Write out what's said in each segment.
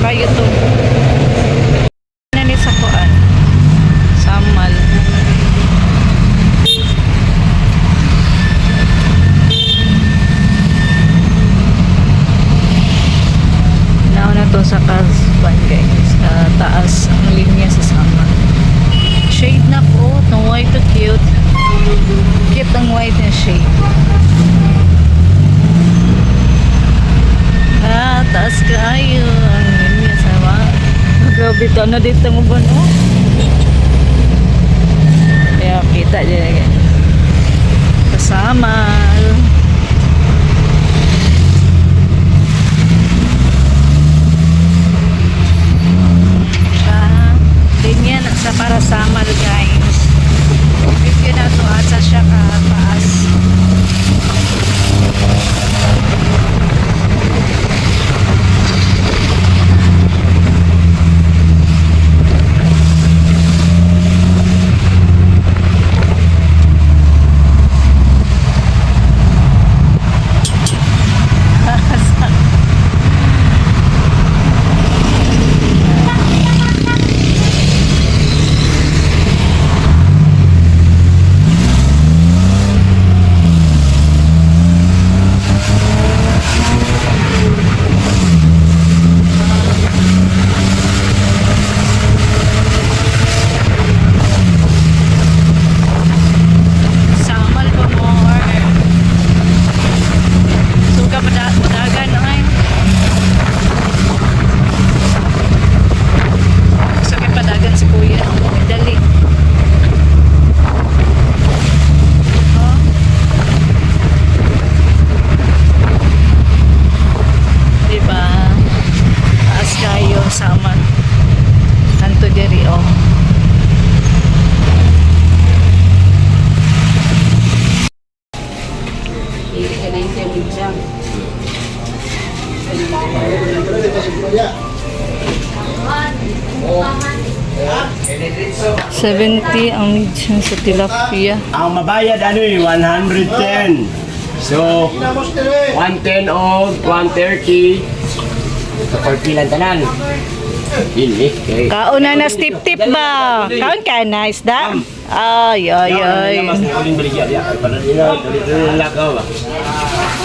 kayo to. Nani sa kuan. Samal. Nauna to sa Kasban guys. Taas ang linya sa Samal. Shade na po. No white to cute. Cute ang white na shade. Taas kayo ang linya sama. Grabe ito na dito mo ba no? Kaya kita dyan kasama linya na sa para Samal guys. Review na ito asa siya taas. $70 ang medium sa tilapia. Ang mabayad ano 110. So 110 o 130. So 40 lang tanan. Dili. Okay. Kauna na tip ba? Kaon ka na isda? Ay.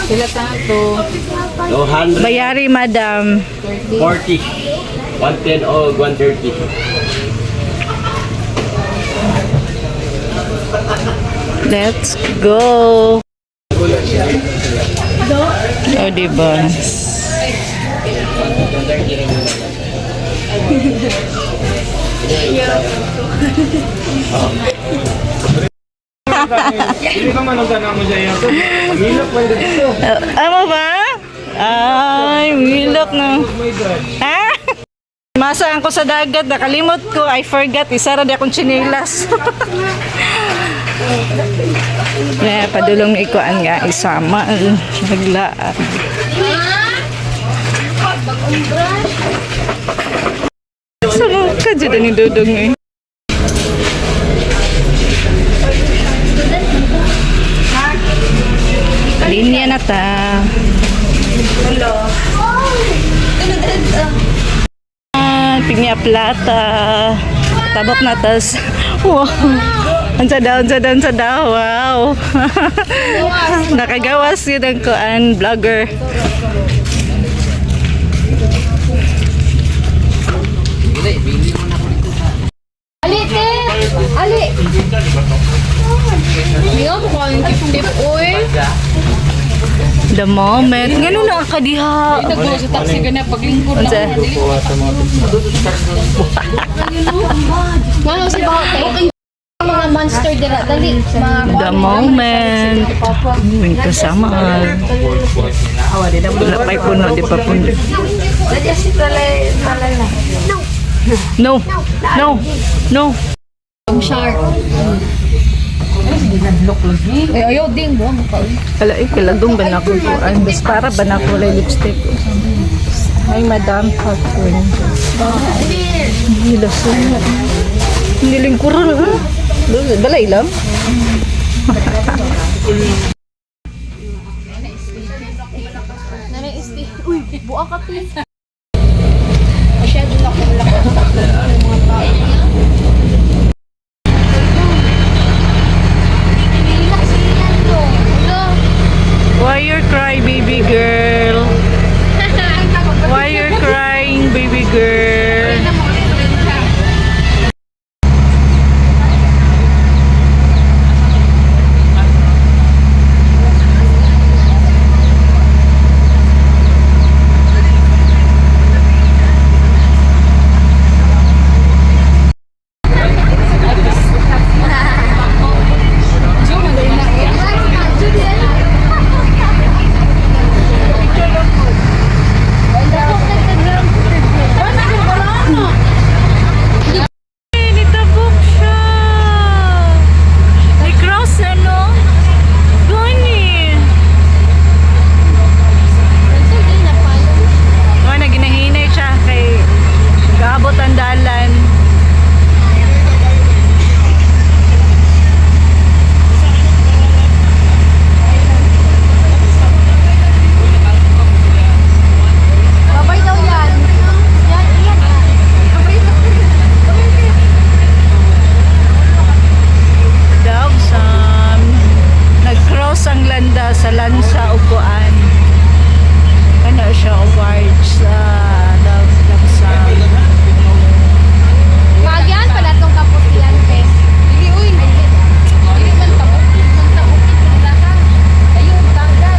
Sila tanto. 200. Bayari madam. 40. 110 o 130. Let's go. Oh, diba? Hindi ka manong mo dyan ito. Milok pa dito. Ano ba? Ay, milok na. Ha? Masaan ko sa dagat, nakalimot ko, I forgot, isara di akong chinilas. Kaya padulong ikuan nga, isama, naglaan. Sarap ka dyan ni Dudong eh. Linya na ta. Pinya plata. Tabok na tas. Wow. Unsa daw. Wow. Nakagawas yun ang kuan vlogger. Ali, te! Ali! Hindi ako kung tip oy. The moment. Ngano na ka diha? Naggo sa taxi ganyan paglingkod na. Ngano si Bahote? Okay. Mga monster dira dali. The moment. Yung kasama. Wala pa'y puno, di pa puno. No. Ang shark. Eh, ayaw din mo. Wala kilagong ba na ko kuan. Bas para ba na ko lipstick. Ay, Madam Catherine. Hindi lason. Hindi lingkuran. Balay lang. Nanay isti. Uy, buang ka please. Why you cry, baby girl? Why you crying, baby girl? Nitabok siya. May cross na, no? Gani. Wala, ginahinay siya kay gaabot ang dalan. Babay daw yan. Yan, iyan. Babay daw. Dawson. Nag-cross ang landa sa lansa upuan. Ano siya barge sa Dawson. Magyan pala tong kaputian, te. Dili, uy. Dili man kaputi. Man kaputi. Wala ka. Ayun, tanggal.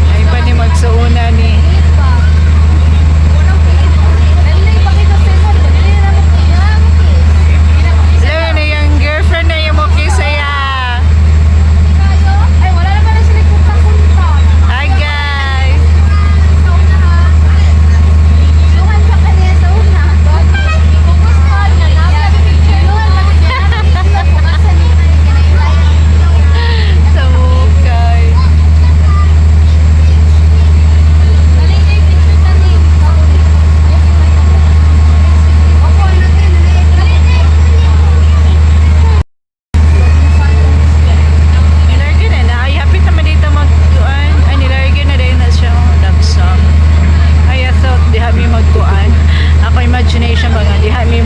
Ay pa ni magsuuna ni. Alam na yung girlfriend na yung mukisaya. Ay, wala na pala sila punta-punta. Hi guys. Luhan ka kanya sa una. Focus pa niya. Luhan ka kanya. Bukasa niya. Sa mukay. Galing na yung picture na ni. Opo, ano din. Galing na yung Nilargyan na na. Ay, happy naman dito magkuan. Ay, nilargyan na rin na siya. Dagsam. Ay, I thought di kami magkuan. Ako imagination ba nga. Di kami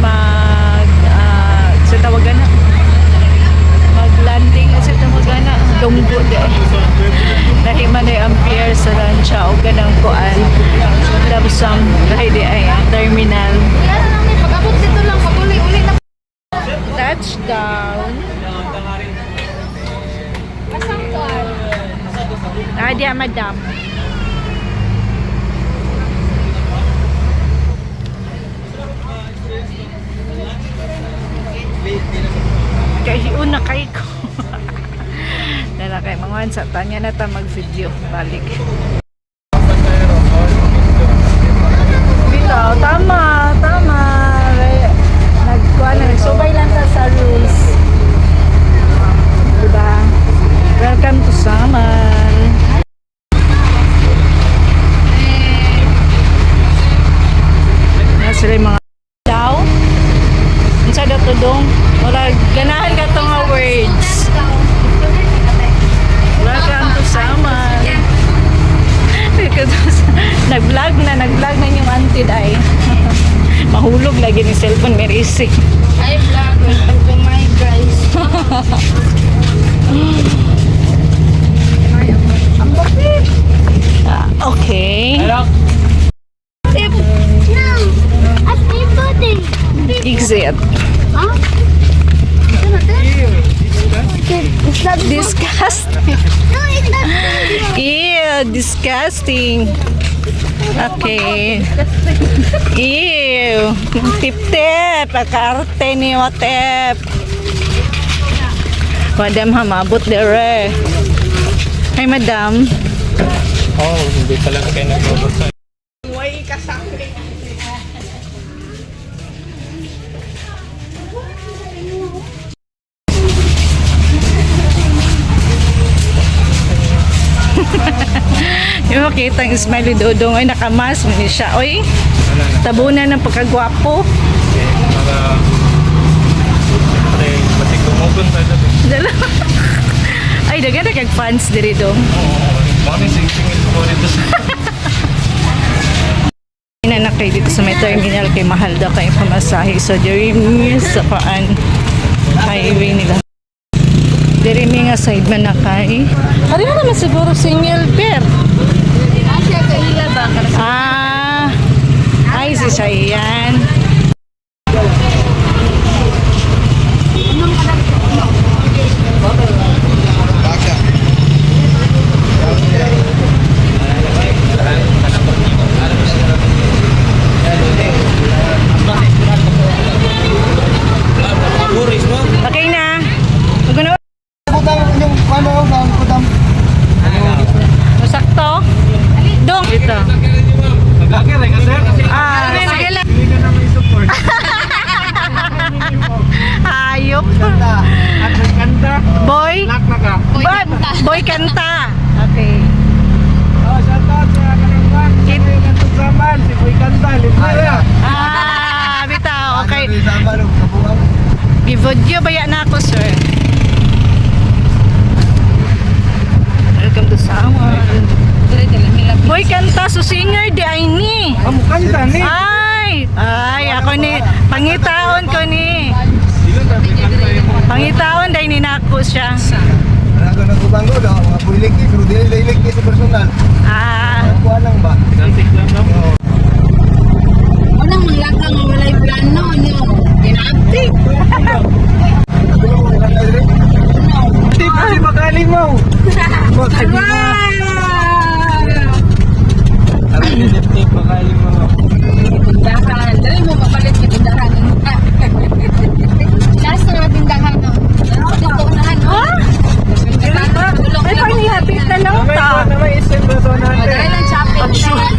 sa tawagan na. Mag-landing sa tawagan na. Lunggo di. Dahil man ay ampere sa lansya o ganang kuan. Dagsam. Dahil di ay terminal. Kaya na lang, pag-abot dito lang, pag-uli-uli na. Touchdown. Asang car? Ah, di madam. Kaya una kay ko. Dala kay mga sa tanya na ta mag-video balik. Bitaw, tama, tama. Nagkuha na, nagsubay lang ta sa rules. Diba? Welcome to Saman. Sila yung mga daw. Ang sa datudong. Wala, ganahan ka itong words. Welcome to Saman. Nag-vlog na yung auntie ay. Mahulog lagi ni cellphone, may racing. Ay, vlog. Welcome to my guys. Ang bakit? Okay. Hello? No. At ito din. Exit. Disgusting. Ew, disgusting. Okay. Ew. Tip-tip. Akarte ni Otep. Madam ha, mabot dere. Hi, madam. Oh, hindi talaga kayo nagbabasa. Yung makita ang Smiley Dodong ay nakamas mo ni siya. Oy, tabunan ng pagkagwapo. Para... Pati kumugon tayo dati. Dala. Ay, dagan na kag fans diri dong. Mami, sing-singil ko dito sa... Inanak kayo dito sa may terminal kay mahal daw kayo pamasahe. So, diri mi sa paan highway nila. Diri mi nga side man na kay. Ari na naman siguro single pair. Asya ka ila ba? Ah, ay si Sayan. Okay na. Magano? Masakto? Dong. Ito. Naglaki rin ka, sir? Ah, sige lang. Hindi ka naman i-support. Hayop. At kanta. Boy. Lock na ka. Boy kanta. Okay. Oh, shout out sa kanangwan. Kit- Kit katugsaman. Si Boy Kanta. Libre na. Ah, bitaw. Okay. Givodyo baya na ako, sir. Welcome to Sawan. Boy kanta, so singer di ay ni. Amo kanta ni. Ay, ako ni pangitaon ko ni. Sino tabi kanta yung mga... Pangitaon dahil ni nako siya. Ako nagubanggo daw, mga bulilik pero dili sa personal. Ah, Kuha lang ba? Dantik lang na. Unang manglakang walay plano nyo. Ginapit. Hindi pa si Makaling mo. Makaling mo. Aray ni Niptip, Makaling mo. Tindahan. Dali mo mapalit yung tindahan. Last na tindahan. Dito unahan. Ha? ay panihapit na lang ta. May isip na to natin. Dali lang shopping.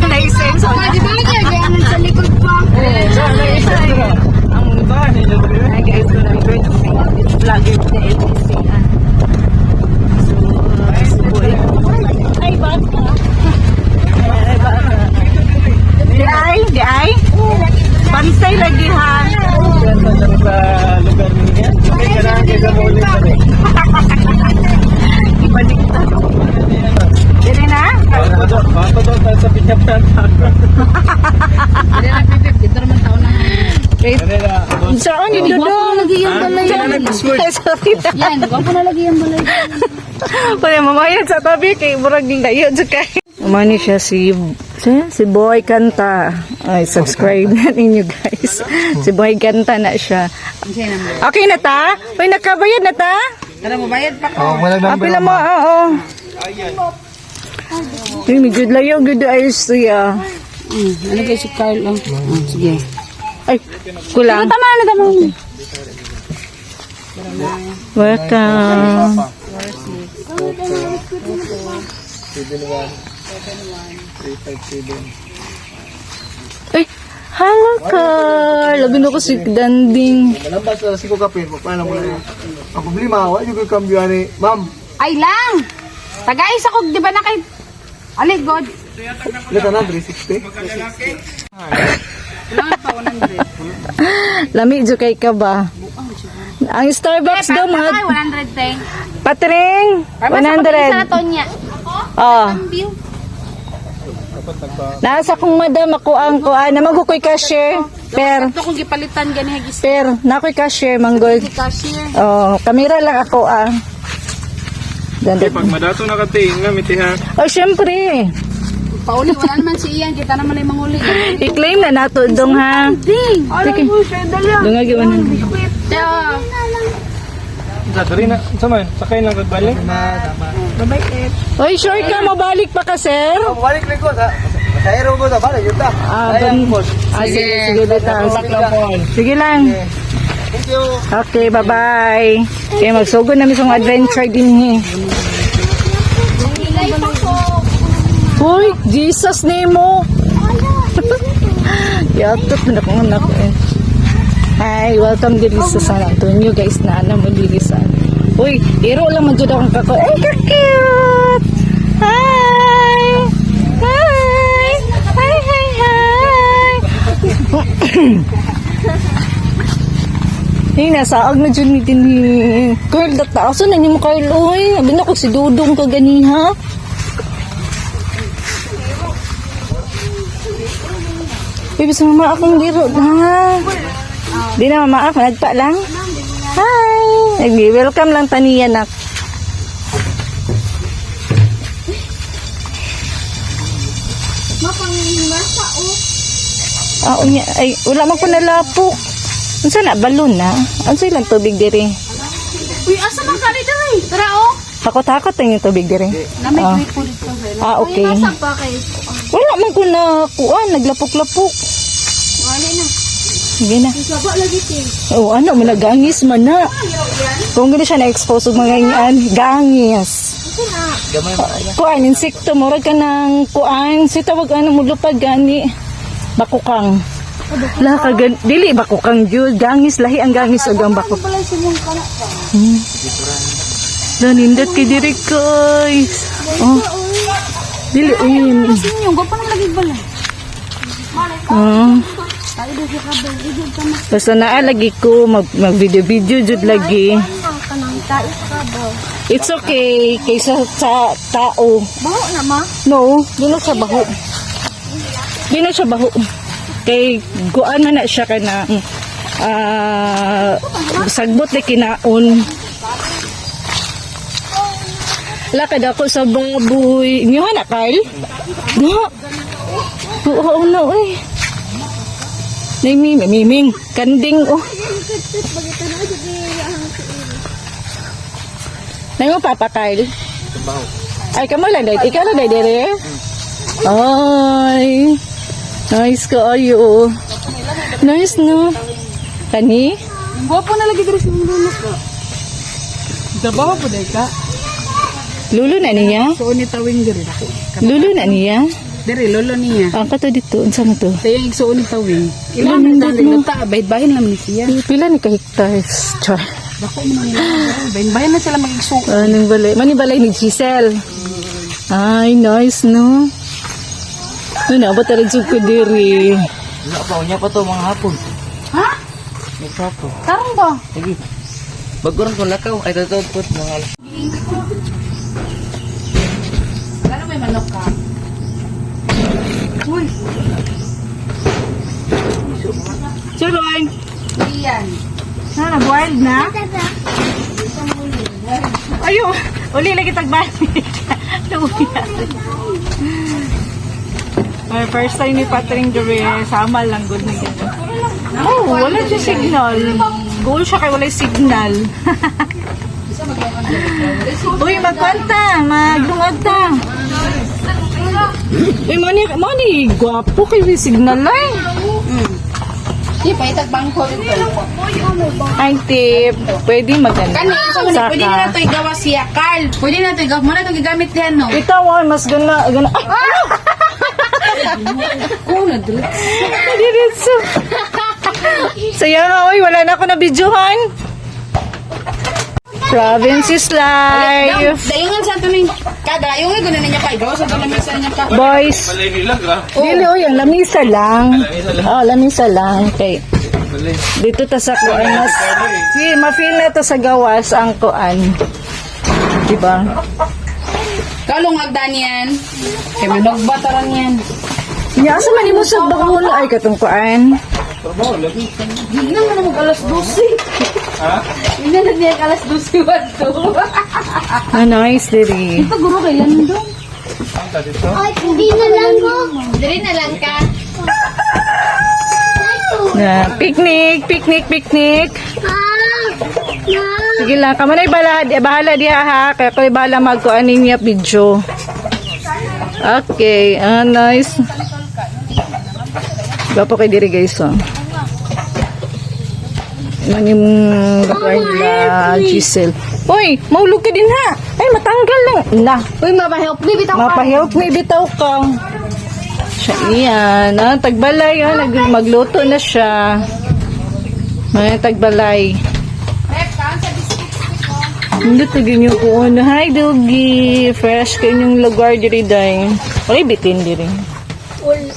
License. Di ba niya? Ganyan sa likod pa. Ang Ba, nilabri. ay guys, ko na going to it's vlogger na LTC. So, boy. Ay, baka. Ay, baka. Di ay? Pantay lagi ha. Ganda lang sa lugar niya. Hindi ka na kaya sa ulit na rin. Ibalik ta. Dili na? Baka daw tayo sa pinyapan. Dali lang pipip. Dito naman taon na. Wait. Kanila, Saan yung dudong? Lagi yung balay. Sorry na. Yan. Wag ko na lagi yung balay. Wala mamayad sa tabi kay murag ding dayo sa kay. Umani siya si Boy Kanta. Ay, subscribe na ninyo guys. Si Boy Kanta na siya. Okay na ta? Uy, nakabayad na ta? Tara mo bayad pa ko. Oh, walang number. Apila mo, oo. Uy, medyo layo, good ayos siya. Ano kayo si Carl lang? Sige. Ay, kulang. Tama na tama. Welcome. Ay, hello ka. Labi na ko si Danding. Malambas sa siko kapin, paano mo na. Ang problema, wala yung kambyo ani. Ma'am, Ay lang. Tagais ako, di ba na kay... Ali, God. lita na 360. Kailangan pa 100. Lami jo kay ka ba? Ang Starbucks daw mga Ay, 100 teng. patring Sa 100. Tonya. Oh, View. nasa kong madam ako ang kuan na magukoy cashier. Per, Ito kung gipalitan gani hagis. per, nakoy cashier manggol. Cashier. Oh, kamera lang ako ah. Okay, pag madato na katiin nga, mitihan. Oh, syempre. Pauli, wala naman si Ian. Kita naman ay manguli. I-claim na nato dong ha. Ding. Sige. Dungagi 100. Teo. Sa diri na. Sama, sakay lang kagbalik. Oy, sure ka mabalik pa ka, sir? Balik lang ko sa aero ko sa balik yun ta. Sige, bitaw. Sige lang. Thank you. Okay, bye-bye. Okay, magsugod namin sa adventure din Ilay pa ko. Hoy, Jesus nemo. Yatot na akong anak eh. Hi, welcome diri sa San Antonio guys na mo diri sa. Uy, iro lang man jud akong kako. Ay, ka-cute. Hi. Hi. Hi, hi, hi. Hey, nasaag na dyan ni Tini. Carl, dataaso na niyo mo, Carl. Uy, sabi na ko si Dudong ka ganiha. Ibig sa mama akong liro na. Di na mama ako, nagpa lang. Hi! Welcome lang taniya nak. Mapangimasa o. Unya, ay, wala man ko nalapok. Ano na, balon na? Ano lang tubig diri? Uy, asa man ka dito eh? Tara o. Takot-takot na yung tubig diri. Namay Ah. grip po dito. Okay. Uy, nasa pa kayo? Wala man ko na kuan, naglapok-lapok. Wala na. Sige na. Saba lagi kayo. Oh, ano, managangis man na. Kung gano'n siya na-expose og mga yan, gangis. Kuan, insekto, murag ka ng kuan. Si tawag ano mo lupag gani. Bakukang. Laha ka dili bakukang jud, gangis lahi ang gangis ug ang bakuk. Wala si mong kanak pa. Nanindot kay diri guys. Oh. Dili uy. Sinyo, gapa na lagi bala. Oh. Tayo doon siya kabel. Idol ka na. Basta naa lagi ko mag video jud lagi. Kanang tayo sa kabel. It's okay kaysa sa tao. Baho na ma. No, di na siya baho. Di na siya baho. Kay guan man na siya kana sagbot na kinaon. Lakad ako sa baboy. Inyo na, Carl? No. Oo, no, eh. Miming. Kanding, oh. Nango papa, Carl? Ay, kamo lang, dahil. Ikaw lang, dahil, Ay. Nice ka, ayo. Nice, no? Kani? Gwapo na lagi dito si mong lunak ka. Dabawa po dahil ka. Lulo na niya? So, ni tawing diri ako. Lulo na niya? Diri, lolo niya. Ang kato dito, unsa mo to? Tayo yung igsuon ni tawing. Ilan Ilan yung na dito? luta, bahid-bahin naman ni siya. Pila ni ka-hectares? Char. Bako mo nila. Bahid-bahin na sila mag-igsuon. Anong balay? Manibalay ni Giselle. Ay, nice, no? Ano, abot na rin ko diri. Wala pa, unya pa to mga hapon. Ha? May sapo. Karong ba? Lagi. Baguran ko lakaw. Ay, totoo po mga alas. Ano may manok ka? Uy, Suroy! iyan. Ano, wild na? Ayo, uli lagi tagbalik. Luwi na. First time ni Patring Dure, sama lang good na gano'n. Oh, wala siya signal. Goal siya kay wala signal. Uy, magkwanta, maglungag ta. Uy, mani, gwapo kay may signal ay. Di pa itag bangko dito. Ay, tip, pwede maganda. Kani, pwede na ito igawa siya, Carl. Pwede na ito igawa. Muna ito gigamit yan, no? Ikaw, mas gana. Ay, Oo, nadulot. diretso. Saya nga, oy, wala na ako na videohan. Province is life. Dayungan sa ito na yung kada. Yung ito na niya pa. Igawa sa ito na misa niya pa. Boys, Balay nila ka. dili, oy, ang lamisa lang. Oh, lamisa lang. Okay. Balay. Dito ta sa kuan mas. Ma-feel na to sa gawas ang kuan. Diba? Kalong agdan yan. Kaya manog bataran yan. Asa man imo sa bahon ay katong kuan. Trabaho, lagi. Hindi naman na mag-alas 12. Ha? Hindi na niya alas 12 wato. Ah, nice, diri. Ito guro kailan doon? Ang ka dito? Ay, hindi na lang mo. Dili na lang ka. Na picnic. Sige lang, kamanay bahala diha ha. Kaya ko'y bahala magkuanin niya video. Okay, nice. Gapo kay diri guys, oh. Yan yung lugar nila, Giselle. Uy, maulog ka din ha. Ay, matanggal lang. Na. Uy, mapahelp me, bitaw ka. Mapahelp me, bitaw ka. Siya, iyan. Tagbalay, magluto na siya. May tagbalay. Hindi tagin yung kuon. Hi, Doggy. Fresh kayo yung lugar diri day. Okay, bitin diri.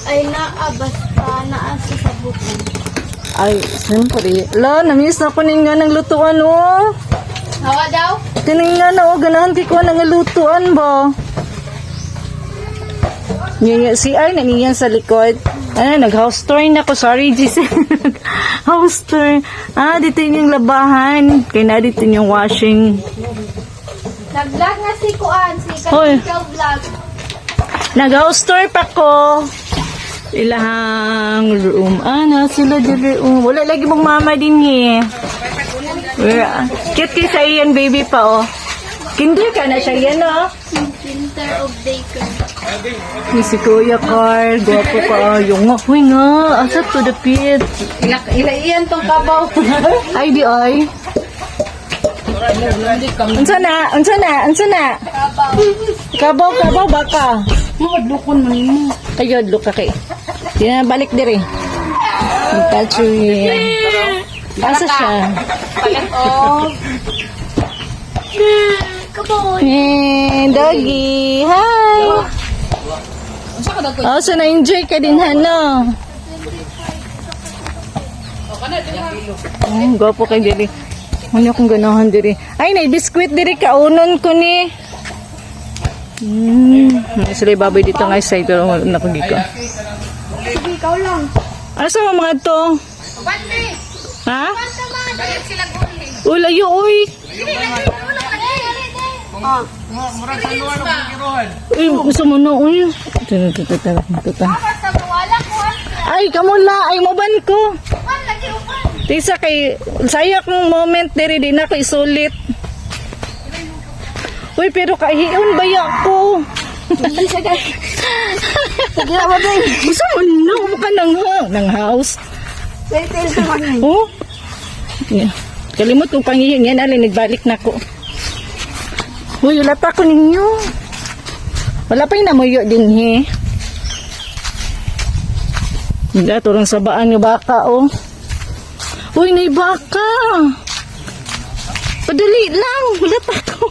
Ay, basta naasa sa buko. Ay, siyempre. La, namiss na ko nga ng lutuan, oh. Hawa daw? Tininga na, oh. Ganahan ko ng lutuan ba? Si Ay, nangingan sa likod. Nag-house tour na ko. Sorry, Giselle. House tour. Dito yung labahan. Kaya na dito yung washing. Nag-vlog na si Kuan, si Hoy. Katika Vlog. Nag-house tour pa ko. Ilahang room. Sila di room. Wala lagi mong mama din eh. Cute kay sa iyan, baby pa, oh. Kinder ka na siya yan, oh. Winter of Bacon. Si Kuya Carl, gwapo ka. Yung nga, huy nga. Asa to the pit. Iyan tong kabaw. Ay, di ay. Unsa na? Kabaw, baka. Mawadlukon mo nimo. Ayod, look ka kay. Di na balik diri. Patrick. Asa siya? Palit o. Kabaw. Doggy. Hi. So na-enjoy ka din, Hano. Gwapo kay diri. Ano akong ganahan diri. Ay, na-biskuit diri kaunon ko ni. Sila baboy dito nga side pero nakagika. Sige, ikaw lang. Ano sa mga to? Bante. Ha? Bante man. Dalit sila guli. Ulayo, uy. Murag sa luwan ng pagirohan. Uy, gusto mo na, uy. Tuta. Basta wala ko. Ay, kamula. Ay, maban ko. Lagi upan. Tisa kay, saya kong moment diri din ako isulit. Uy, pero kahiyon baya ko. Gusto mo na, ka ng house. Oh? Yeah. Kalimot kong pangihin yan, alin, nagbalik na ko. Uy, wala pa ko ninyo. Wala pa yung namuyo din, he. Hindi, turang sabaan yung baka, oh. Uy, may baka. Padali lang, wala pa ko.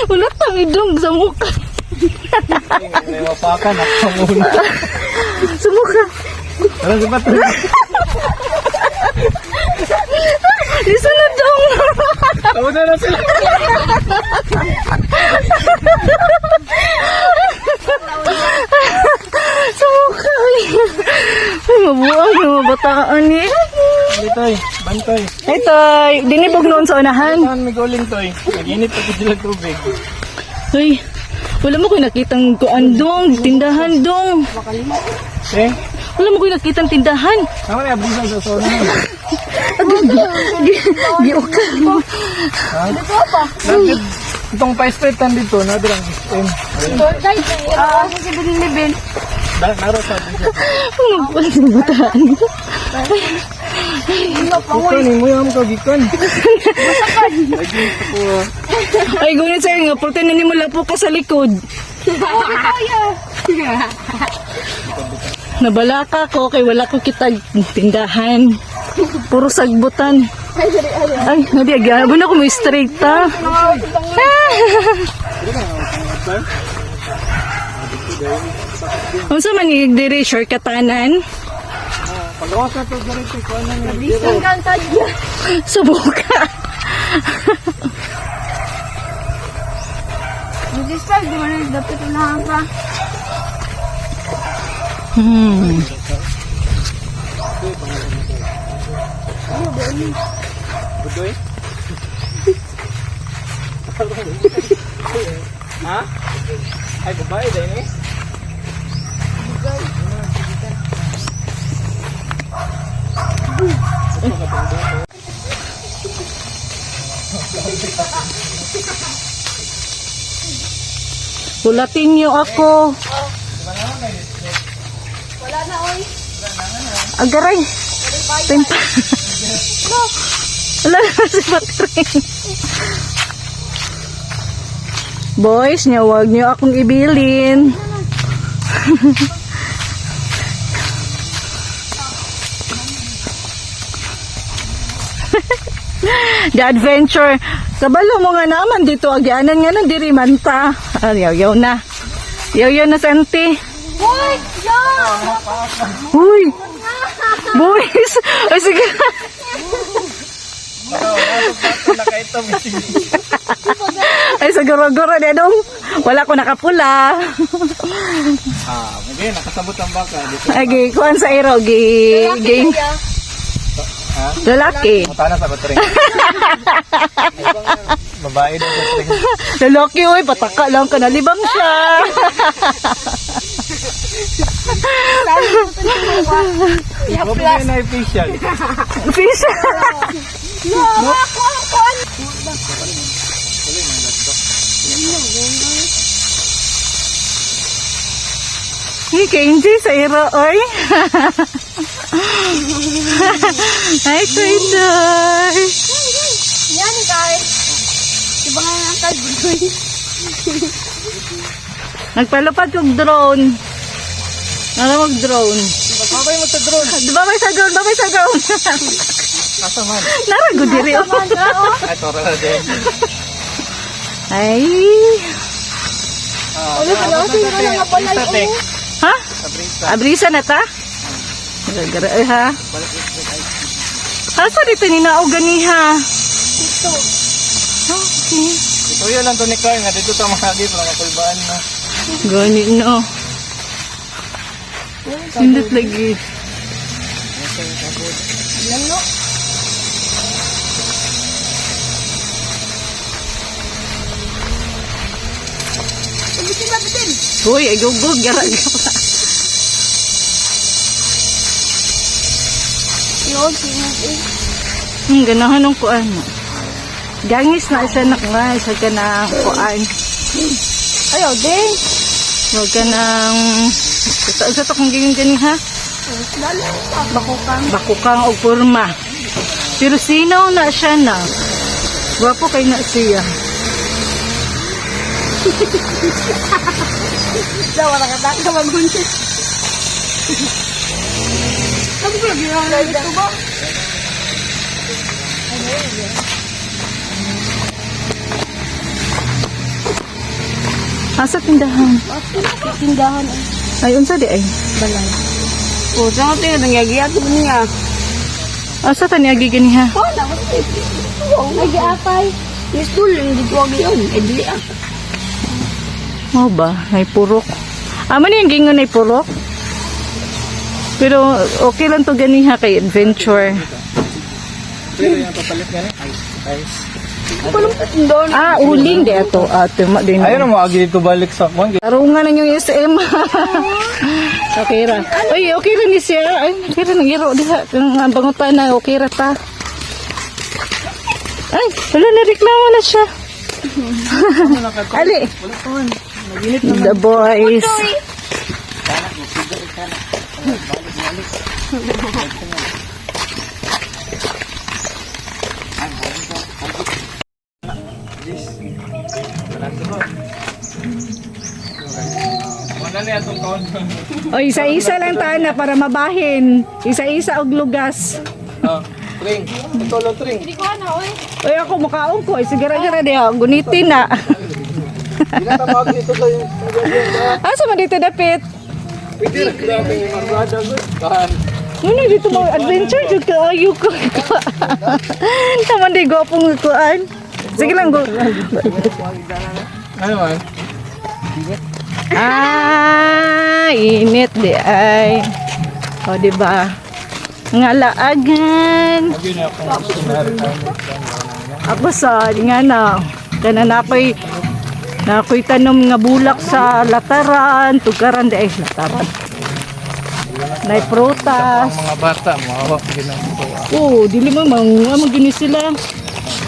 Wala tang idong sa mukha. May mapakan ako muna. Sa mukha. Ano si Patrick? Isunod dong. Tawag na sila. Sa mukha. Ay, mabuang yung mabataan eh. Toy, bantoy. Ay, dinibog noon sa unahan. Saan may guling, Toy? Nag-init pa sila tubig. Uy, wala mo ko nakitang kuan dong, tindahan dong. Eh? Wala mo ko nakitang tindahan. Tama na, abusan sa zona. Giuka. Itong pa-straightan dito, nadirang system. Kasi binilibin. Naro sa dito. Ano ba sa bataan? Ito ni mo yung kagikan. Ay, gunit sa'yo nga, pulta na ni mula po ka sa likod. Nabalaka ko, kay wala ko kitag tindahan. Puro sagbutan. Ay, nadiagyan. Buna ko may straight, ta. Ano sa manigig diri, shortcutanan? Pagawas na ito, ganito ko ano nga. Isang kanta dyan. Subuka. Mag-start, di ba na dapat unahan pa? Budoy? Ha? Ay, babae din eh. Kulatin niyo ako. Wala na, oy. Agaray. Tempa. Wala na si Patring. Boys, huwag niyo akong ibilin. The adventure. Kabalo mo nga naman dito. Agyanan nga na diri man ta. Yaw na. Yaw na Santi. Boy! Yeah! Uy! Boys! Ay, sige. Ay, siguro-guro na dong. Wala ko nakapula. Hindi, nakasabot ang baka. Dito. Agi, kuhan sa iro. Game. Lalaki. Mutana sa batring. Babae daw batring. Lalaki, uy. Pataka lang ka. Nalibang siya. Huwag mo na official. Fish. Hey, Kenji, sa iro, oy. Hi, Trader. Yan, guys. Iba nga ang kalbuloy. Nagpalupad kong drone. Ano mag-drone? Babay mo sa drone. Babay sa drone, babay sa drone. Asa man? Narago diri, oh. Ay, toro na din. Ay. Ano ka lang? Sino na nga pala yun? Ha? Abrisa na ta? Gara ha? Asa dito ni naog ganiha? Ito. Okay. Ito yun lang to ni Carl. Nga dito sa mga agit. Mga kulbaan na. Gani no. Sindot lagi. Lalo. Bitin. Hoy, ay gugog. Gara. Yun, sino Ganahan ng kuan. Gangis na siya na nga. Isa ka na kuan. Ayaw, din. Huwag ka nang... Sa to kung ganyan ha? Lalo. Bakukang. Bakukang o purma. Pero sino na siya na? Gwapo kay na siya. Daw, wala ka tayo sa magbunsit. Sabi ko, ginawa na ito ba? Asa tindahan? Tindahan ay. Ay, unsa di ay? Balay. O, saan ko tingnan? Nangyagiyat mo niya. Asa tani agigani ha? Oh, dapat ito. Ay, giapay. Yes, tol. Hindi ko agi yun. Ay, dili ah. Mo ba? Ay purok. Amo ni yung gingon ay purok. Pero okay lang to ganiha kay adventure. Pero yung papalit nga ice. Doon. Ah, uling di ato. Tuma din. Ayun mo, agi dito balik sa kwan. Tarungan na yung SM. Okay ra. Ay, okay ra ni siya. Ay, okay ra nagiro diha. Ang bangutan na okay ra ta. Ay, wala na reklamo na siya. Ali. The boys. Wala na itong kaon. O, isa-isa lang tayo na para mabahin. Isa-isa og lugas. Tring. Ito lang tring. Hindi ko na, oy. Uy, ako makaon ko. Sigara-gara diha. Gunitin na. Ginatawag dito sa yung Asa man dito dapit? Peter, grabe yung marada ko. Kahan. Ano dito mo adventure jud ka ayo ko. Taman di gopong kuan. Sige lang go. Ano man? Ah, init di ay. O di ba? Ngalaagan. Lagi na akong sinari tayo. Ako sa nga na kananapay na ako'y tanom nga bulak sa lataran, tugaran di ay lataran. Nay prutas. Ang mga bata, mawawak ginagawa. Oo, dili mo mga gini sila.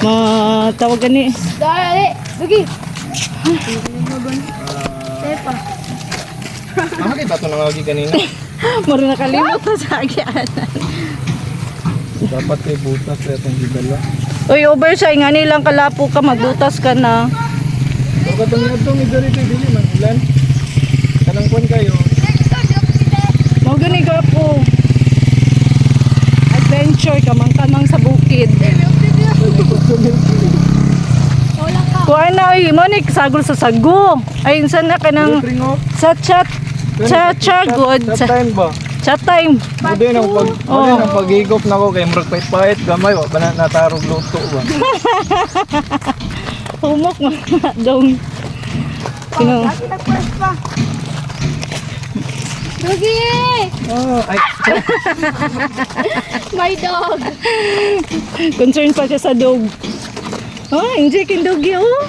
Matawagan ni. Dali. Lagi. Bakit ba ito nangagi kanina? Mara nakalimot na sa agyanan. Dapat kay butas kaya itong gidala. Uy, oversize nga nilang kalapo ka, magbutas ka na. So katong nga itong idorito, dili man ilan. Kanangkuan kayo. Mga gani ka po. Adventure ka, mang sa bukid. Wala ka. Kuha na, ay, monik, sagol sa sago. Ay, insan na ka ng Ring off. sa chat good. Sa time ba? Chat time. Mudi nang pag-higop na ko kay murag pait gamay wa ba na natarog luto ba. Humok mo na dong. Kino. Dugi! Oh, ay My dog! Concern pa siya sa dog. Oh, enjoy kin doggy oh.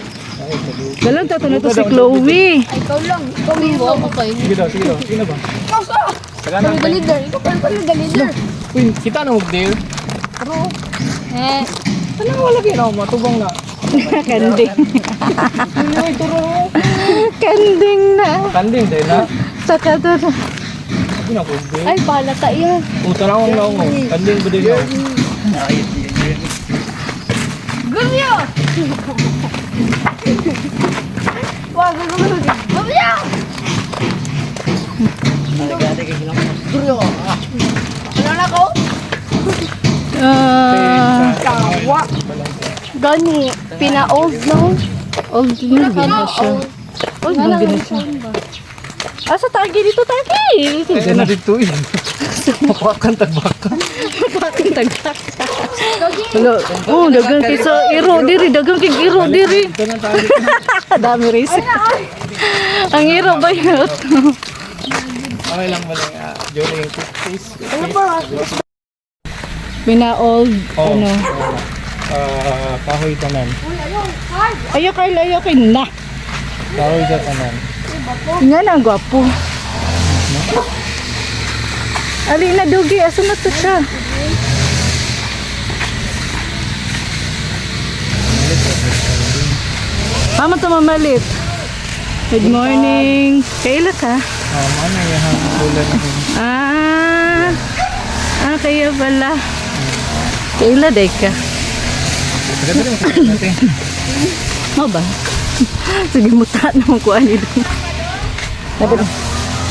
Dalang tato na to si Chloe. Ay, ikaw lang. Ikaw mo ako kayo. sige daw. Sino ba? Taga na. Kami the leader. Ikaw pa rin the leader. Uy, kita na mag-deal. Eh. Ano wala kaya matubang na. Kanding. Uy, turo. Kanding na. Kanding din na. Saka to. Hindi na mag-deal. Ay, palata yan. Puta na akong laong. Kanding ba din ako? Gumyo! Wag, Gumyo! Ano na ko? Kawa. Gani, pina-old no? Old na gina siya. Old na gina siya. Asa tagi dito tagi? Kaya na dito eh. Mapakan tagbakan. Bakit tagak? Hello. Oh, dagang kay sa iro diri, dagang kay iro diri. Ito na tayo. Dami race. Ang iro ba yun? Okay lang ba lang during cookies? Pina-old, ano. Kahoy tanan. Ayaw kay na. Kahoy sa tanan. Nga na, gwapo. Ali na, Dugi. Asa na to siya? Mama to mamalit. Good morning. Kaila ka? Ano yung bulan na Kaya pala. Kaila day ka. Maganda rin sa natin. Mo ba? Sige, muta naman ko ani doon.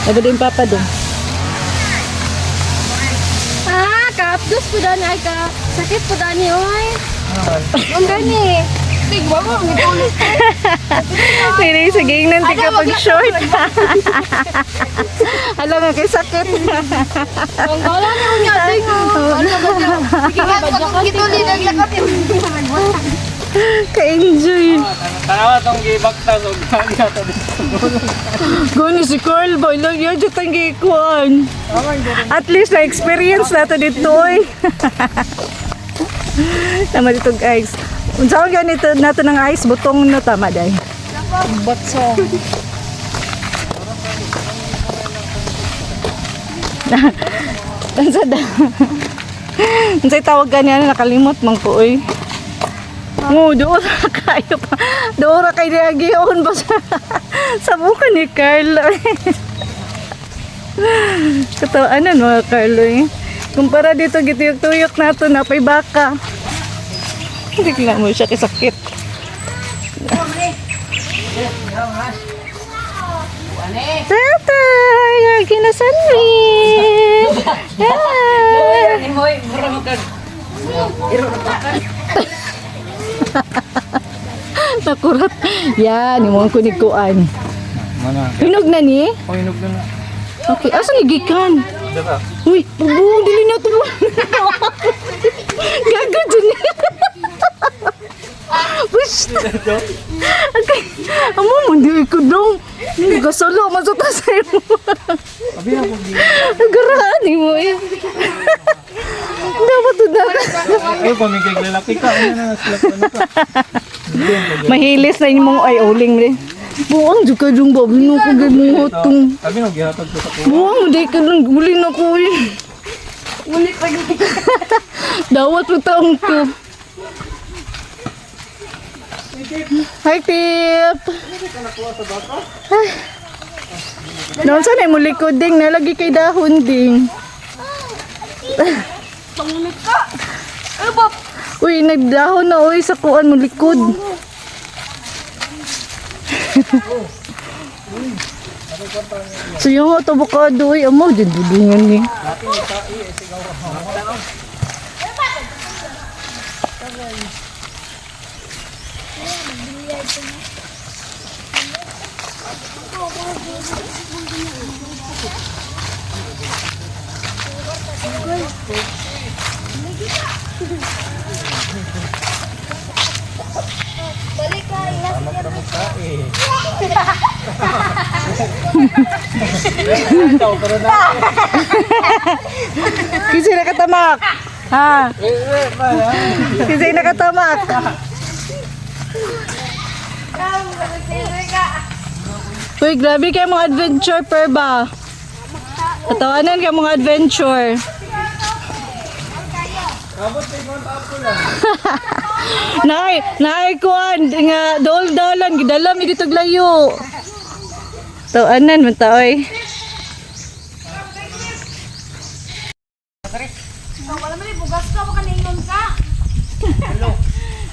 Nabado yung papa doon. Kaapdos po dani ay ka. Sakit po dani oy. Ang gani. Tigwa mo, ang itulis. Sige, sige, nanti ka pag-short. Alam nga, kay sakit. Ang gala na unya ding. Ano ba niya? Sige nga, badyakan. Gituloy naglakap yung Ka-enjoy. Tanawa itong gibakta so gaya ito dito. Gani si Carl ba? Ilang yan dyan ang gikuan. At least na-experience na ito dito eh. Tama dito guys. Unsa ganito nato ng ice butong no tama day. Botso. Unsa da? Unsay tawag kaniya nakalimot man ko oy. Mo doon kayo pa. Doon ra kay diagihon ba sa buka ni Carl. Katawaanan mga Carlo eh. Kumpara dito gituyok-tuyok nato na pay baka. Tignan mo siya kasakit. Tatay! Yagi na sandwich! Nakurat. Yan, imong kunikuan. Mana? Hinog na ni? Oh, hinog na na. Okay, asa nigikan? Daka. Uy, bubuong dili na to. Gago dyan. Wish. Okay. Amo mo di ko dong. Gasalo masuta sa imo. Abi ako gi. Nagaraan mo eh. Dapat to da. Ay, pamigay lalaki ka. Ano na sila ko na ka. Mahilis na imong ay uling mo. Buang juga dong ba bino ko gimuhot kung. Abi no gihatag ko sa ko. Buang di ka lang uli na ko eh. Ulit pa gini. Dawat mo taong ko. Hi, Pip! Noon sa na mo likod ding nalagi kay dahon ding. Pangumit ka. Bab. Uy, nagdahon na uy sa kuan mo likod. So yung avocado uy, amo din dudungan ni. Kasi nakatamak. Ha? Kasi nakatamak. Uy, grabe kayo mga adventure per ba? Patawanan kayo mga adventure. Naay kuan nga dol-dolan gidala mi dito layo. Tawanan man ta oy. Wala man bugas ka baka ningon ka.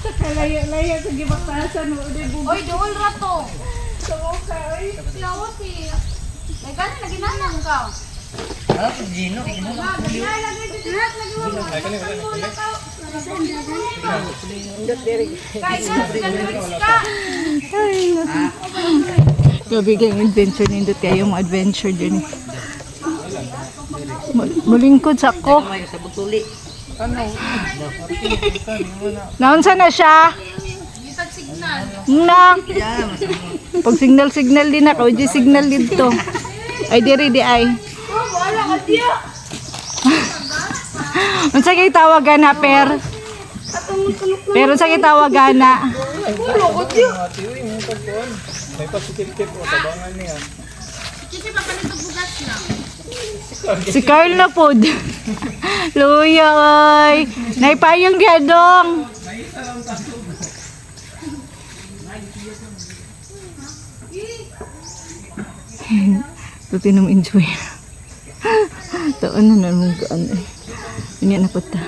Kalaya-laya sa gibaktasan mo uday bugas. Oy, dool rato. Silaw si. Ay gani naginanang ka. Gino. Grabe kayong adventure nindot kayo mga adventure din. Mulingkod sa ko. Naunsa na siya? Na. Pag signal din ako, di signal dito. Ay diri di ay. Unsa kay tawagan na per? Pero unsa kay tawagan na? May pasitikip o tabangan niya. Kasi papalit bugas lang. Si Carl na pod. Luya oy. Naipayong diadong. Tuti nang enjoy. Taon na mong gaan eh. Ini na pata.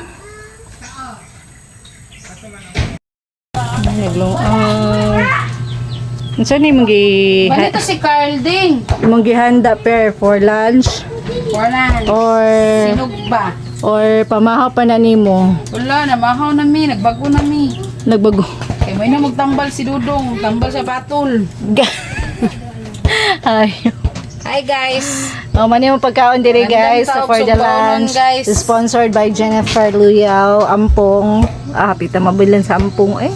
Naglong unsa ni Balito si Carl ding. gihanda per for lunch Wala. or Sinog ba? pamahaw pa na nimo. Wala, namahaw na mi, nagbago na mi. Nagbago. Kaya may na magtambal si Dudong, tambal sa batol. Ay. Hi guys. Mani mo pagkaon diri guys Magandang for the taog sa paunan, lunch. guys. Sponsored by Jennifer Luyao, Ampong. Pita mabilan sa Ampong eh.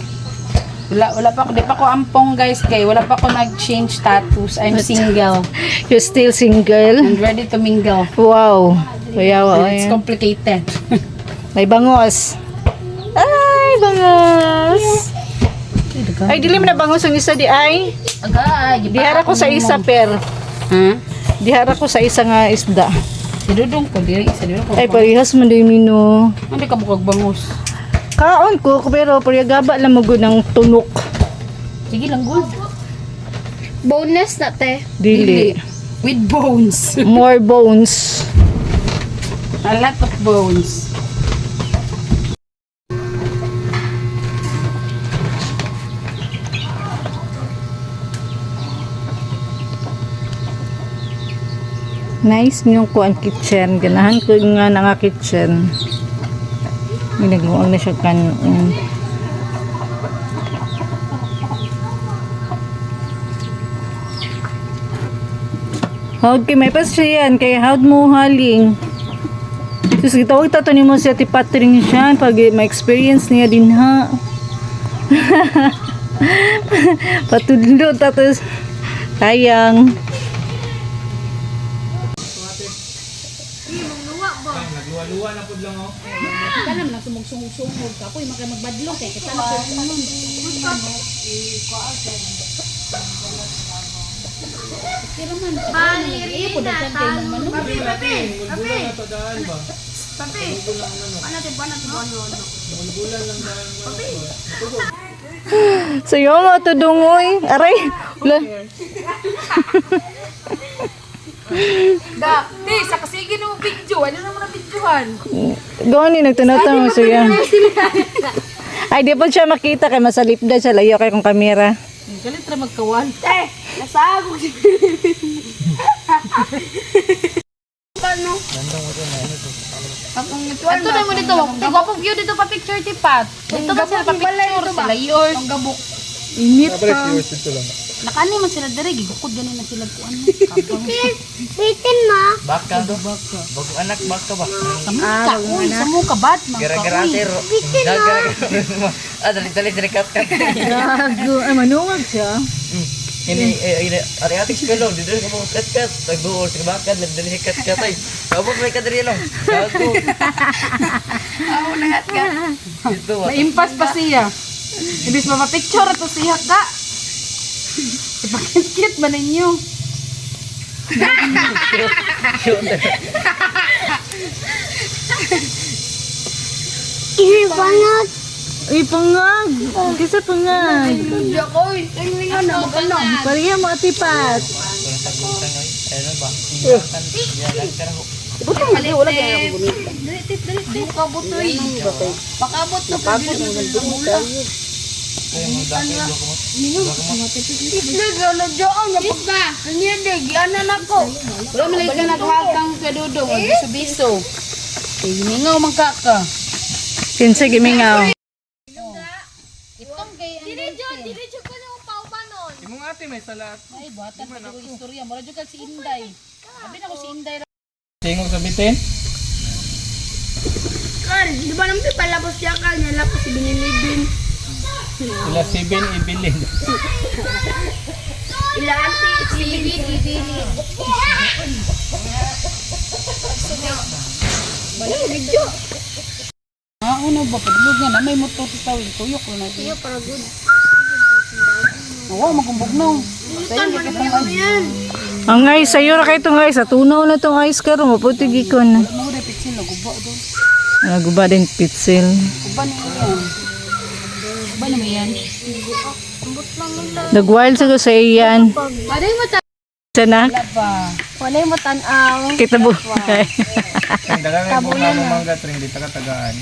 Wala pa ako, di pa ko ampong guys kay wala pa ako nag-change status. I'm single You're still single? and ready to mingle. Wow. Kuyawa It's ay. complicated. May bangos. Ay, bangos. Ay, dili mo na bangos ang isa di ay. Agay, Dihara ko sa isa per. Ha? Dihara ko sa isa nga isda. Si Dudong ko diri, isa diri ko. Ay, parehas man din mino. Hindi ka bukag bangus. Kaon ko, pero parehagaba lang mo ng tunok. Sige lang good. Boneless na te. Dili. With bones. More bones. A lot of bones. Nice yung kuan kitchen. Ganahan ko nga nga kitchen. May nagluang na siya kanon. Hawd kay may pas siya yan. Kaya hawd mo haling. Sus, gitawag tato ni mo siya tipatring siya. Pag ma-experience niya din ha. Patudlo tato. Sayang. Nagluwa-luwa na po lang oh. Kanam lang sumug-sumug ka po, makay magbadlong kay kita na po nun. Pero man, Ballerina, po daghan kay mong manok. Papi. Bulbulan na to daan ba? Papi. So yung mga tudungoy. Aray. Wala. Da, di, sa kasigi mo video. Ano naman ang videohan? Gawin ni nagtanaw-tanaw siya. Ay, di po siya makita kay masalip na siya. Layo kay kong kamera. Galit na magkawan. Nasagog si Ito na mo dito. Tigwapong view dito pa picture tipat. Dito ba sila pa picture? Sila yours. Ang gabok. Init Pare, pa. viewers ito lang. Nakani man sila dere. Gigukod ganin na sila kuan. Bitin mo. Baka do baka. Bago anak baka ba? Ka, uy, sa mo ka bat. Gara-gara sir. Gara-gara. Dali dire kat ka. Gago. Ay, manungag siya. Ini ari-ari ka lang dito ka mo kat. Tagbuo sa baka dali kat ay. Kabog may kadiri lang. Gago. Ito wa. Naimpas pa siya. Ibis mapapicture ito siya ka. Ipakit ba ninyo? Ibangat. Ay, pangag. Kasi pangag. Oy, tinglingan na magano. Pariya mga tipat. Ano ba? Kan jalan ka raw. Di ka butoy. Pakabot na pabot na Nagano joong na pagka. Kanya de gianan ako. wala man ka naghatang kadudong ang biso-biso. Hiningaw man ka. Kinsa gimingaw. Itong kay Dili jud ko yung paubanon. Imong ate may salat. ay batan pa ko istorya. Mura jud kag si Inday. Abi na ko si Inday. Tingog sa bitin. Kan, di ba naman palabos siya kan niya lapos si Binilibin. Sila 7 ibilin. Ila ante si Dili. Video. Ano ba padlog nga na may motor sa tawid tuyok na natin. Iyo para good. Oo, magumbog no. Kan man video yan. Ang guys, sayo ra kay itong guys. Sa tunaw na itong guys karon maputi gikon. Mo repeat sila guba do. Naguba din pitsil. Guba ni yan. Guba ni yan. Nag-wild sa sa iyan. Pare mo ta. Sana Wala pa. Wala mo tan-aw. kita bu. Dagang ay bunga ng mangga tring dito ka tagaan.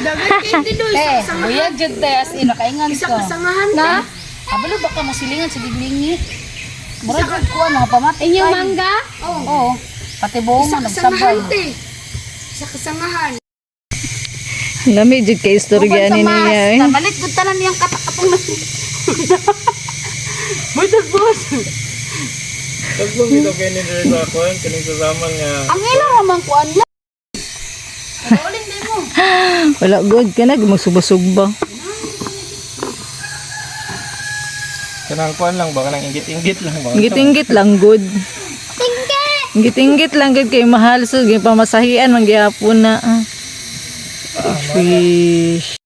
Dagat kindi do Eh, buyag jud te as in nakaingan isa ka. kasangahan na. Abalo baka masilingan sa diglingi. Mura jud ko mga pamatay. Inyong mangga? Oo. Pati buong mo nagsabay. Kasangahan te. Sa kasangahan. Lami jud kay istorya ni niya. Eh. Nabalit gud tanan niyang katakatong na. Butag boss. Tagbong dito kay ni dire sa kuan kining sasaman nga. Ang ilang ramang kuan na. Rolling din mo. Wala good ka na magsubasugba. Kanang kuan lang ba kanang inggit-inggit lang ba? Inggit-inggit lang good. Inggit-inggit lang good kay mahal so pamasahian man gyapon na. Fish.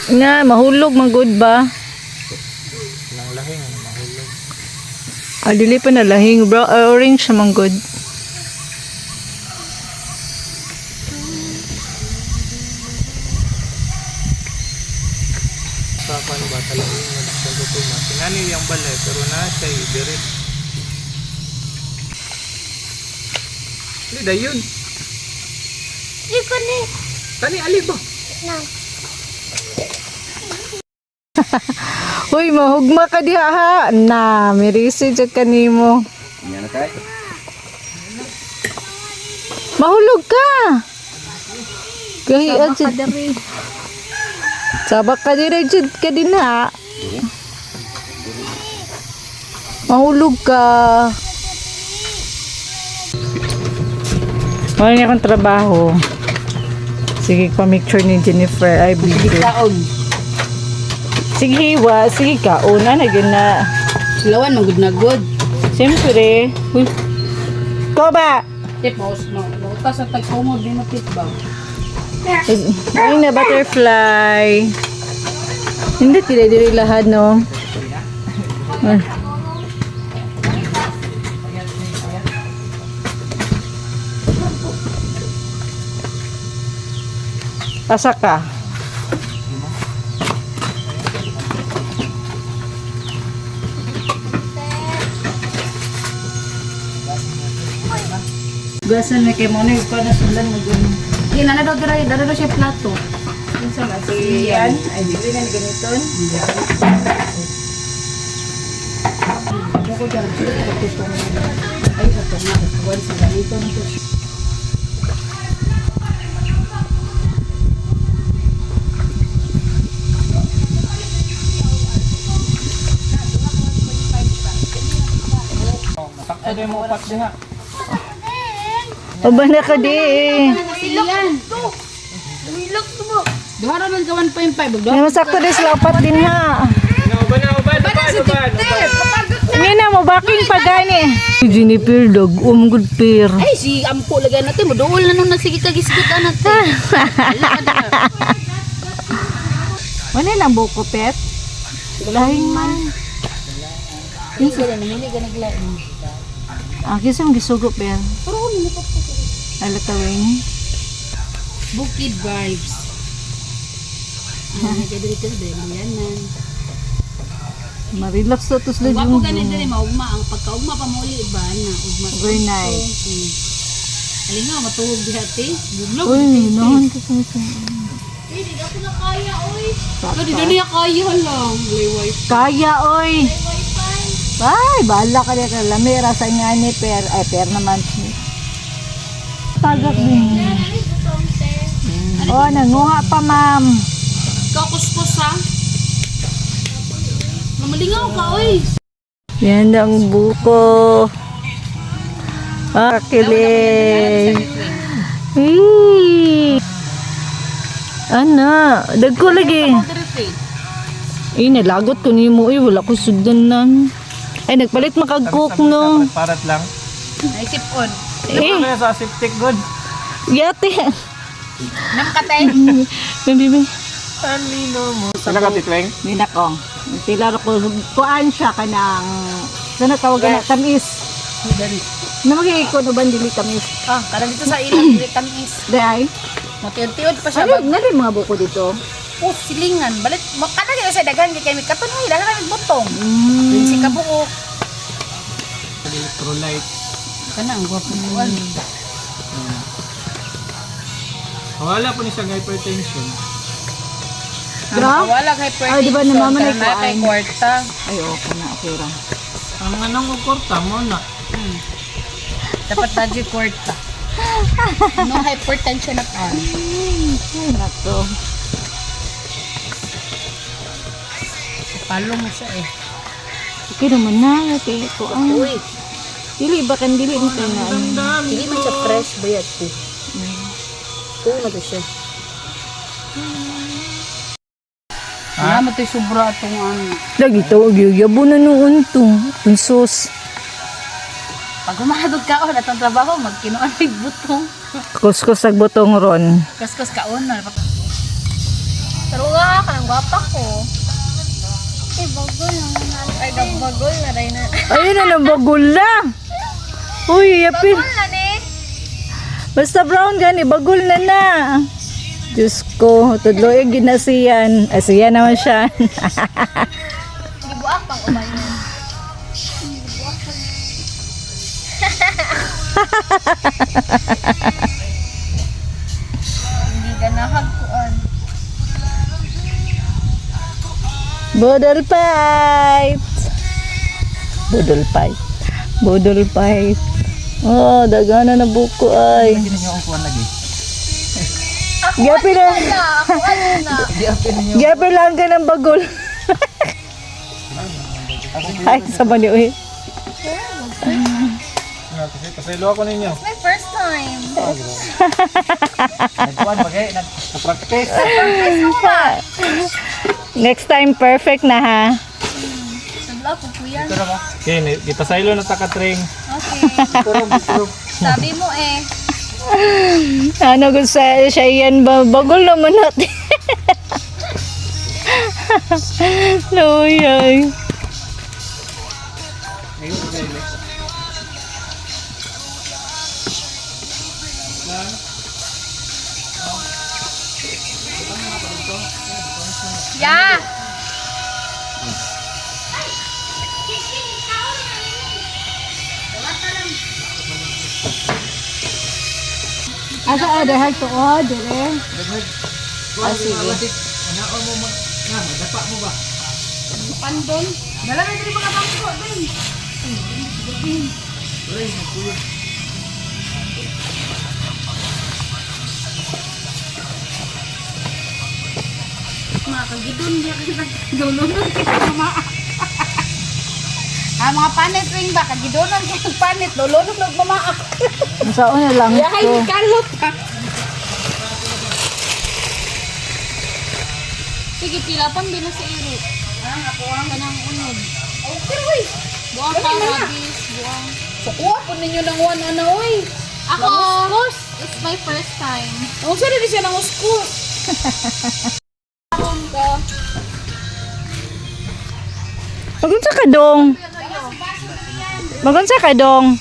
Nga mahulog man good ba? Nang lahing mahulog. Ah, dili pa na lahing bro, orange man good. Sa kuan ba talagang nagtutuma. Sinani yung balay pero na siya dire. Hindi dayon. Iko ni. Tani ali ba? Uy, mahugma ka diha ha. Na, may research at kanimo. Yan kay. Mahulog ka. Gahiad jud. Sabak ka dire jud ka din ha. Mahulog ka. Wala niya akong trabaho. Sige, pamicture ni Jennifer. Ay, video. Kaon. Sige, hiwa. Sige, kauna na yun na. Silawan man gud na good. Siyempre. Uy. Ko ba? Tip house no. Utas sa tagkumo di mo tip ba. Ay na, butterfly. Hindi, tira-diri lahat, no? Ah. Asa ka? Gasan na kay mo na yung panasulan mo dun. Yan na daw dara siya plato. Yung sa masiyan, ay di rin na ganiton. Ako dyan, sila ko tutong. Ay, ito nga. Kawan sa ganito nito. Sakto din mo upat diha. Aba na ka di. Yan. Wilak to mo. Duhara man ka 1.5. May masakto din sila upat din ha. Uban. Hindi na mo, baking pagani. Jennifer dog, good pair. Ay, si Ampo lagay natin mo. Dool na nung nagsige kagisgot natin. Wala lang buko, pet. Lahing man. Hindi sila namili ganagla. Kisang gisugo, per. Alatawin. Bukid vibes. Ano kaya dito dahil yan man. Marelax to to sila Wapo yung ganun din maugma. Ang pagkaugma pa mo ulit ba na ugma. overnight. Alin nga, matulog di hati. Bublog. Uy, noon ka sa Hindi ako na kaya, oy. Hindi na niya kaya lang. May wifi. Kaya, oy. Ay, bahala ka dito. Lamira sa nga ni Per. Ay, Per naman. Tagak din. Oh, nanguha pa, ma'am. Kakuspos ha. Mamalingaw ka, oy. Yan ang buko. Kilig. Ana, dagko lagi. Nalagot ko ni mo. Wala ko sudanan. Ay, nagpalit makag-cook, no. Parat lang. Naisip on. Ano yan sa septic good? Yate. Namkatay. Bibi. Sila ka titweng? Ninakong. Tila ko, kuan siya ka ng, sana tawagan na, tamis. Namagiging ko no ba dili tamis? Ah, kada dito sa ilang dili tamis. Day, Matiyod-tiyod pa siya. ano mga buko dito? Oh, silingan. Balit, makana kayo sa dagan kay kami katon hoy, dagan kami butong. Si kabuok. Electrolyte. Kana ang gwapo mo. Wala po ni siya hypertension. Gra? Wala kay hypertension. Ay, di ba namamanay ko? Kay kwarta. Ay, okay na, okay ra. Ang anong ukorta mo na? Dapat tayo kwarta. No hypertension at all. Ay, nato. Palo mo siya eh. Okay naman na, ate. Kuan. Uy, Dili, bakan dili mo tayo na. hindi man siya fresh bayat ko. Oo na to siya. Salamat tayo sobra itong ano. Lagi to, gyabo na noon to. Unsos. Pag umahadod ka on, atong trabaho, magkinuan may butong. Kuskus ang butong ron. Kaskas ka on na. Pero nga ka nang gwapa ko. Eh, bagol lang. Ay, bagol na rin na. Ayun na, nabagol na. Uy, yapin. Bagol na ni. Basta brown gani, bagol na na. Diyos ko, tudloy ginasiyan. Asiyan naman siya. Gibuak pang umayin. Hindi ka nakagkuan. Budol fight. Budol fight. Budol fight. Oh, dagana na buko ay. Hindi niyo ang kuwan lagi. Gapi lang. Ako ano na. Gapi lang ka ng bagol. Ay, sama niyo eh. Pasaylo ako ninyo. My first time. Nagkuwan bagay, Practice. Next time, perfect na ha. Sabla po po yan. Okay, ipasaylo na takatring. Okay. Sabi mo eh. Ano kung siya yan ba? Bagol naman natin. Loyay. Yeah. Asa ada hal to dire. Ah, sige. Pandon. Dala na diri mga bangko din. Mga kagidon niya kita. Dulunod kita mga. Mga panit ring ba kagidonan kita panit dulunod ng mama. Sa una lang Yahay to. ni Carlot ha. Sige, pilapan din na si Iri. Ako ang kanang unod. Okay, uy. Buang karabis, buang. So, kuha po ninyo ng one ano, uy. Ako, it's my first time. Ang sorry din siya ng uskus. Magunsa ka dong? Magunsa ka dong?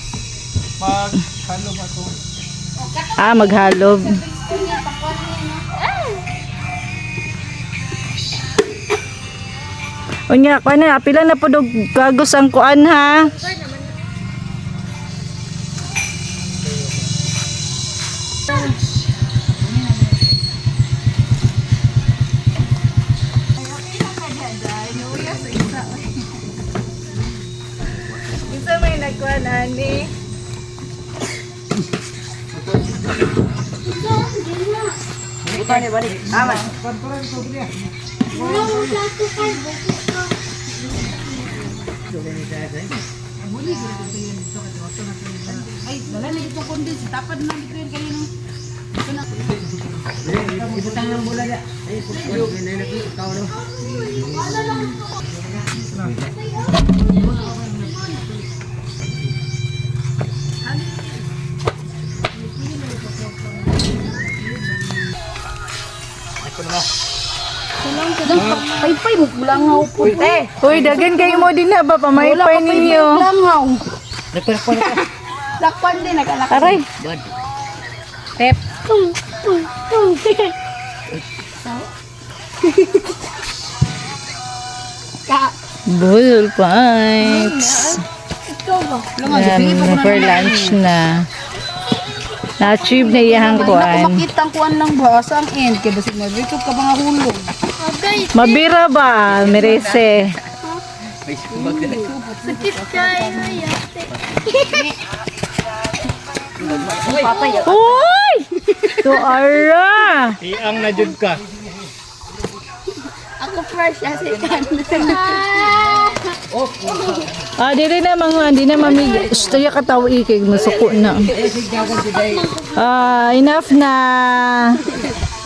Mag-halo ba to? Maghalob. Unya, kuan na, pila na po dog gagos ang kuan ha. Isa may nagkuan ani. Pay-pay mo langaw po. Uy, dagan kayo mo din na ba pamaypay ninyo. Langaw. Lakpan din nagalak. Aray. Tep. Ka. Bull fights. Yan, for lunch na. Na-achieve na iyang kuan. Makita ang kuan ng basa ang end kay basig mag-recoup ka mga hulog. Mabira ba, Merese? Uy! To ara! Iang na jud ka. Ako fresh as ikan. Dili na mga, di na mamig. Staya ka tao ikig, masuko na. Enough na.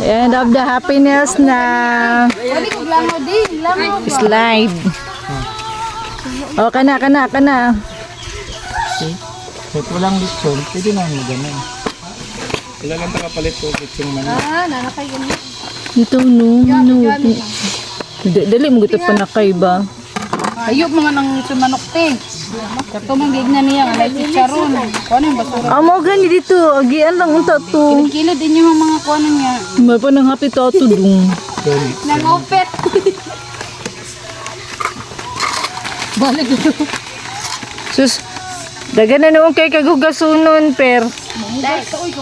End of the happiness na. Wali ko langaw din, langaw. Slide. Kana. Kahit walang lechon, pwede na mo ganun. Wala lang takapalit ko lechon man. Nanakay ganyan. Ito no. Dali mo gito panakay ba? Ayok mga nang sumanok te. Kato mang gigna niya nga like charon. Kuno yung basura. Amo gani dito, agian lang unta to. Kilo din yung mga kuno niya. May pa nang happy to dong. Nangopet. Balik dito. Sus, dagan na noong kay kagugasunon per. Dai, uy,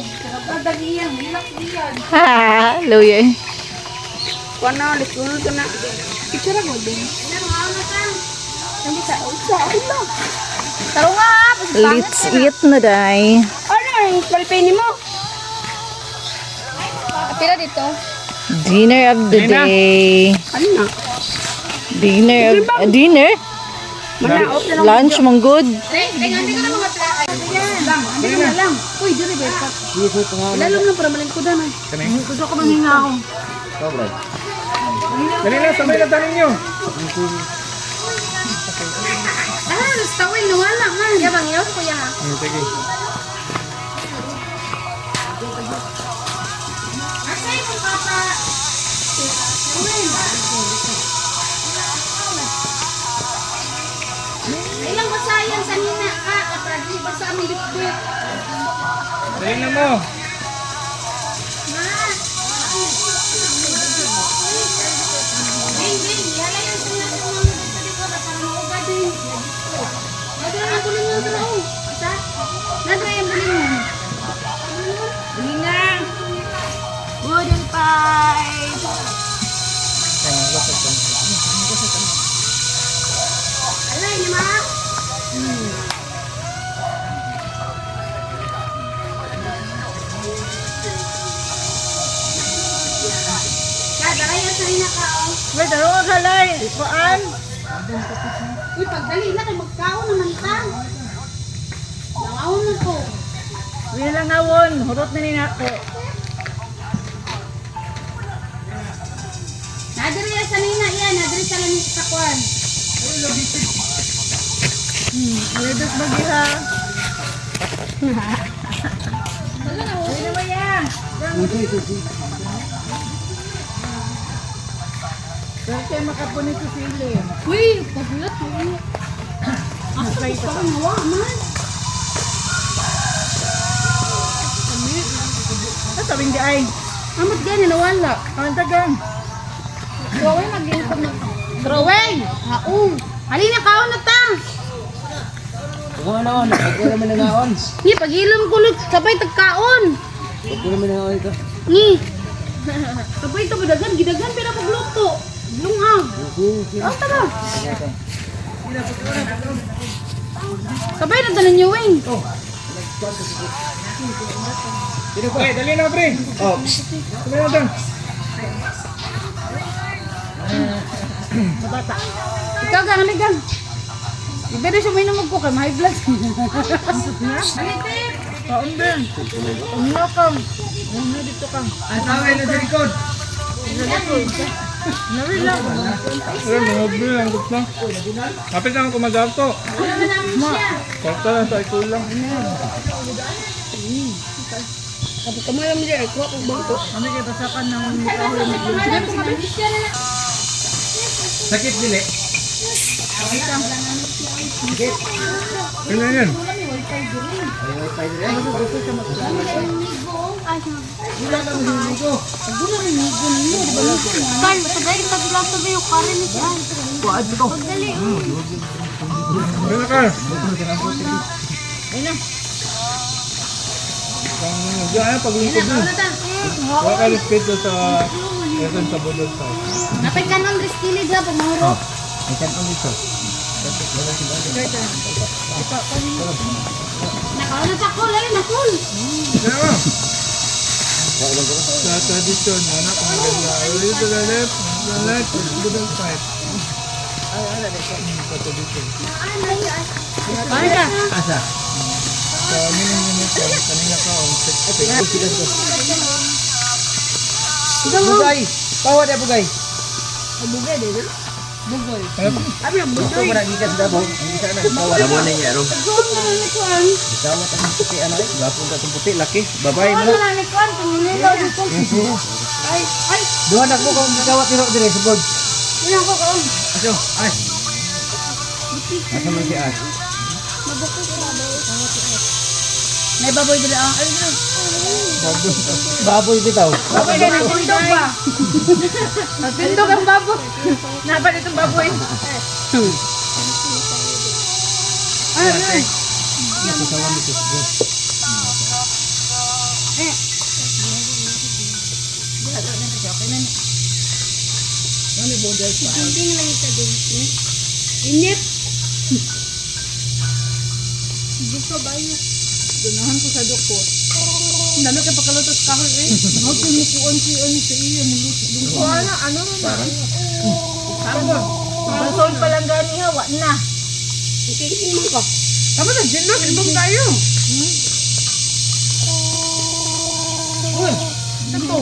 dagiyan, milak diyan. Ha, luya. Kuno likunod ko na. Picture mo din. Hindi ka usa ulo. Taro nga, Let's eat na day. ano ang palpeni mo? Pila dito? Dinner of the day. Ano na? Dinner? Lunch mong good. Tingnan ko na mga plaka. Lang, hindi na lang. Uy, dili ba pa? Lalong lang para malingkudan ah. Gusto ko manghinga ako. Dali na, sabay na tanin nyo. Tawin nawala man. Yabang yaw kuya ha. Sige. Asay ko papa. Ilang basayan sa nina ka at di ba sa aming bitbit. Dali na mo. Yalayan sa nina sa mga bitbit ko para maugad din. Nadra ang buling mo dra. Asa? Nadra ang buling mo. Bulingan. Halina ka, oh. Wait, ano ka kalay? Ipaan? Uy, pagdali na kay magkaon naman ta. Nangawon na to. Wala lang awon. Hurot na ni ako. Nadiri sa nina yan, nadiri sa langit sa kwan. Ulidos bagi ha. Uy naman yan. Pero kayo makapunit sa sili. Uy, pagulat mo. Asa pa ka nawa, man? Ano sabing di ay? Amat gani nawala. Ang tagang. Drawing mag-inpon na. Drawing! Haong! Halina kaon na ta! Kung ano, nagkulang mo na ngaon. Ni, pag-ilom ko lang, sabay tagkaon! Nagkulang mo na ngaon ito. Ni! Sabay ito, gidagan, pero pagluto. Lungag. Oh, tara. Sabay na tanan niyo, Wayne. Okay, dali na, pre. Oh, dali na doon. Ikaw gang, ano gang? Ibero siya may namag ko kay may vlog. Kaon din. Umno kang. Umno dito kang. Ang tawag na sa likod. Nawi lang. Pero mga bro, ang gusto. Kapit lang ako madalto. Korta lang sa ikulang. Kapag kamalam niya, ikaw ang bangko. Kami kayo tasakan ng kahoy mag-lunch. Sakit dili. Ano yan? Carl, tagay kita bilang sabi yung karin ni Carl. Pagdali. Ano ka? Diyan, paglingkod mo. Wala ka respeto sa Quezon sa Budol sa. Napay ka nang riskilid ha, pag mahurot. Nakaon na sa kul, ayun, nakul. Kaya sa tradisyon, anak ko maganda. Ulit to the left, Budol side. Sa tradisyon. Paano ka? Sa minimum kanina ka, Bugay! Tawa na bugay! Abi ang Ito mo na gikas na po. Hindi sana. Tawa na mo na niya. Doon mo lang nikuan. Tawa ka ng puti. Ano eh? Gapon ka ng puti. Laki. Babae mo Doon mo na. lang nikuan. Tumililaw dito. Ay, ay. Doon ako kung gawat tiro dire sa bod. Wala ko kaon. Aso. Ay. Asa man si As? May baboy dila ang ay dila. Baboy bitaw. baboy ka ng tindog ba? Tindog ang baboy. Napan itong baboy. Ay, hindi na lang ito din. Inip. Gusto ba yun? Dunahan ko sa doktor. Ang dami ka pakalutos kahoy eh. Huwag ko mukuan si ano sa iyo. Mukuan na, ano na. Ano? Basol pa lang gani ha, wak na. Ikikin mo ko. Tama na, Jillo, ilbong tayo. Uy, ito.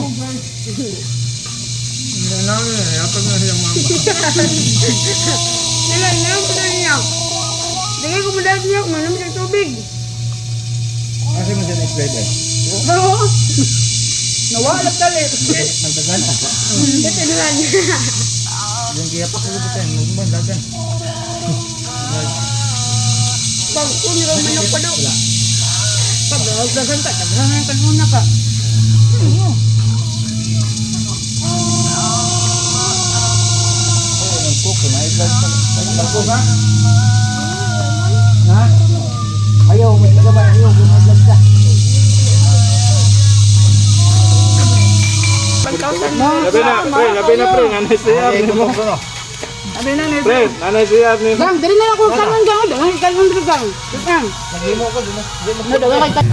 Hindi namin, yapag na siyang mama. Ilan na ako na niya. Dagay ko madalas niya kung manam siya tubig. Kasi mo siya na-explain eh. Oo. Nawalap kalit. Nagdagan. Kasi naman. Yung kaya pa ko bitan. Nagumban dagan. Pag uniro mo yung palo. Pag dagan ka, dagan ka muna ka. Nagkuko na i-vlog sa nagkuko ha? Ha? Ayaw, may tagabay. Ayaw, gumaglag ka. Labi na pre, nanay siyar ni mo. Sabi na nito. Pre, nanay siyar ni mo. Gang, dali na ako kanon gang. Dali kanon gang. Gang. Nagimo ko. Nadaway kay